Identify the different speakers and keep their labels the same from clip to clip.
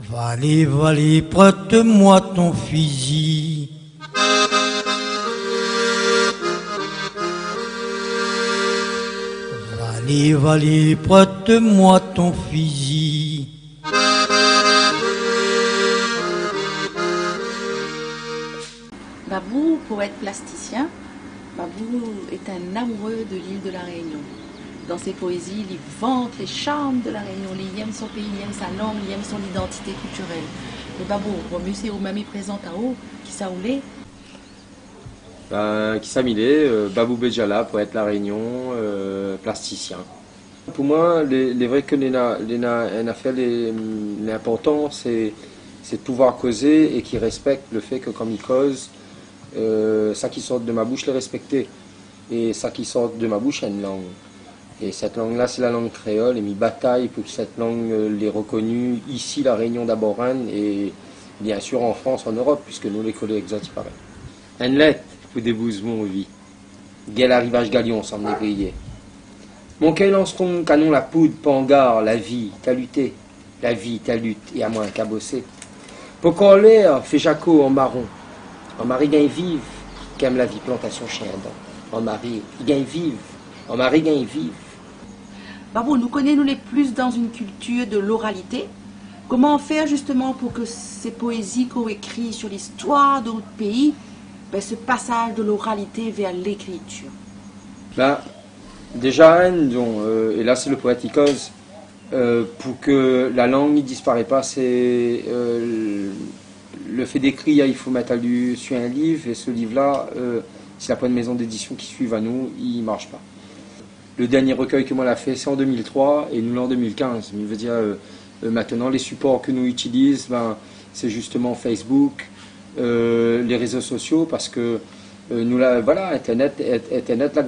Speaker 1: Valé, valé, prête-moi ton fusil. Valé, valé, prête-moi ton fusil.
Speaker 2: Babou, poète plasticien, Babou est un amoureux de l'île de la Réunion. Dans ses poésies, il vante les charmes de la Réunion. Il aime son pays, il aime sa langue, il aime son identité culturelle. Mais Babou, pour mieux c'est au mamie présent à haut, qui ça oulé?
Speaker 3: Kissa Milé, Babou Bédjala, poète La Réunion, plasticien. Pour moi, les vrai que l'ENA fait l'important, c'est de pouvoir causer et qui respecte le fait que comme il cause, ça qui sort de ma bouche, les respecter. Et ça qui sort de ma bouche, c'est une langue. Et cette langue-là, c'est la langue créole, et mi bataille pour que cette langue l'ait reconnue ici, la Réunion d'Aborane, et bien sûr en France, en Europe, puisque nous les collègues exotiques pareil. Une lettre pour débouser mon vie. Guel arrivage galion sans me griller. Mon cœur lance-t-on canon la poudre, pangar, la vie, t'as lutté. La vie, t'as lutte, et à moins qu'à bosser. Pour qu'on l'air, fait Jaco en marron. En mari gagne vive, qu'aime la vie plantation chien dent. En mari, il gagne vive. En mari gagne vive.
Speaker 2: Babou, nous connaissons les plus dans une culture de l'oralité. Comment faire justement pour que ces poésies qu'on écrit sur l'histoire de notre pays, ce passage de l'oralité vers l'écriture?
Speaker 3: Déjà, et là c'est le poète qui cause, pour que la langue ne disparaît pas, c'est le fait d'écrire, il faut mettre à lui sur un livre, et ce livre-là, s'il n'y a pas une maison d'édition qui suive à nous, il ne marche pas. Le dernier recueil que moi l'a fait, c'est en 2003, et nous en 2015. Il veut dire, maintenant, les supports que nous utilisons, c'est justement Facebook, les réseaux sociaux, parce que nous, là, voilà, Internet là,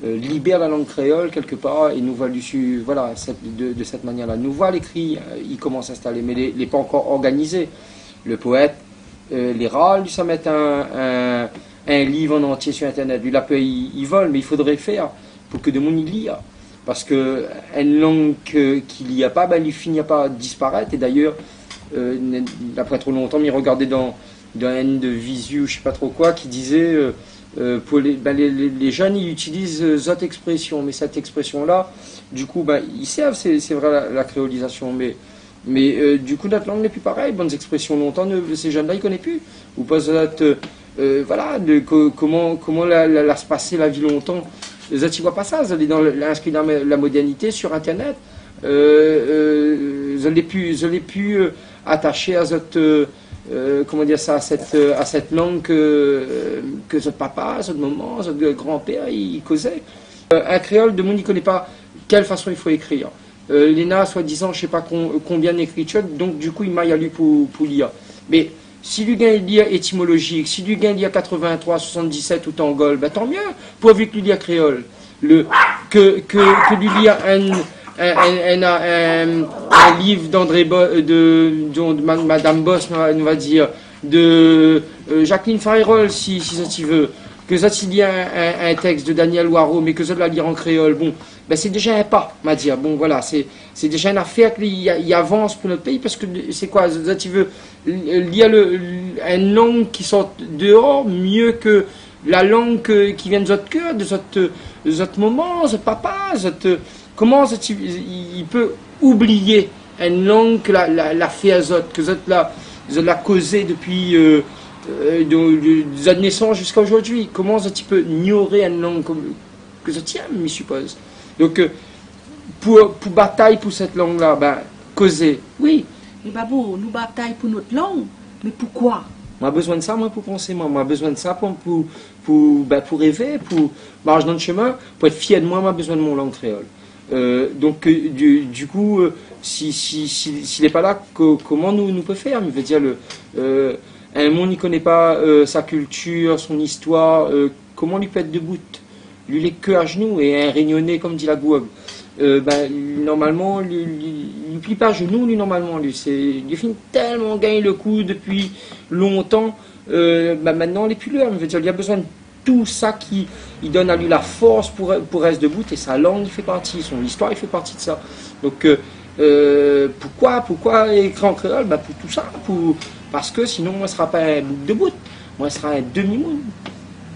Speaker 3: libère la langue créole quelque part, et nous voit dessus, voilà, de cette manière-là. Nous voit l'écrit, il commence à s'installer, mais il n'est pas encore organisé. Le poète, les râles, lui, ça met un livre en entier sur Internet. Lui, là, il vole, mais il faudrait faire pour que de monde y lire. Parce que une langue qu'il n'y a pas, il finit pas disparaître. Et d'ailleurs, après trop longtemps, il regardait dans un de Visu, je sais pas trop quoi, qui disait pour les jeunes, ils utilisent cette expression, mais cette expression-là, du coup, ils savent, c'est vrai la créolisation, mais du coup, notre langue n'est plus pareille. Bonnes expressions longtemps, ces jeunes-là, ils ne connaissent plus. Ou pas voilà, comment la se passer la vie longtemps. Les autres, ils ne voient pas ça. Ils sont inscrits dans la modernité sur Internet. Je l'ai pu attacher à cette, comment dire ça, à cette langue que notre papa, notre maman, notre grand-père, il causait. Un créole, de monde, il ne connaît pas quelle façon il faut écrire. L'ENA, soi-disant, je ne sais pas combien d'écritures, donc du coup, il m'a y allu pour lire. Mais si lui gagne lire étymologique, si lui gagne lire 83, 77 ou Tangol, tant mieux, pourvu que lui lire créole. Que lui lire un livre d'André de Madame Boss, on va dire, de Jacqueline Farerol, si ça t'y veut, que ça t'y lit un texte de Daniel Loireau, mais que ça la lire en créole, bon, c'est déjà un pas, on va dire, bon voilà, c'est déjà une affaire qu'il avance pour notre pays, parce que c'est quoi, ça t'y veut lire une langue qui sort dehors mieux que la langue qui vient de votre cœur, de votre moment, de votre papa, comment il peut oublier une langue que la fait à Zot, que Zot l'a causé depuis de naissance jusqu'à aujourd'hui. Comment Zot peut ignorer une langue que Zot aime, je suppose. Donc, pour bataille pour cette langue-là, causer, oui.
Speaker 2: Mais Babou, nous bataille pour notre langue, mais pourquoi?
Speaker 3: Moi, besoin de ça, moi, pour penser, moi, besoin de ça pour rêver, pour marcher dans le chemin, pour être fier de moi, besoin de mon langue créole. Donc, du coup, s'il n'est pas là, comment nous peut faire? Il veut dire, un monde, il ne connaît pas sa culture, son histoire, comment lui peut être debout? Lui, il est que à genoux, et un réunionnais, comme dit la Gouague. Normalement, il ne plie pas à genoux, lui, normalement. Il finit tellement gagner le coup depuis longtemps. Maintenant, il n'est plus là. Il y a besoin de tout ça qui donne à lui la force pour rester debout. Et sa langue, il fait partie. Son histoire, il fait partie de ça. Donc, Pourquoi écrire en créole? Pour tout ça, parce que sinon, moi, ne sera pas un bouc de bout, moi, ce sera un demi-monde.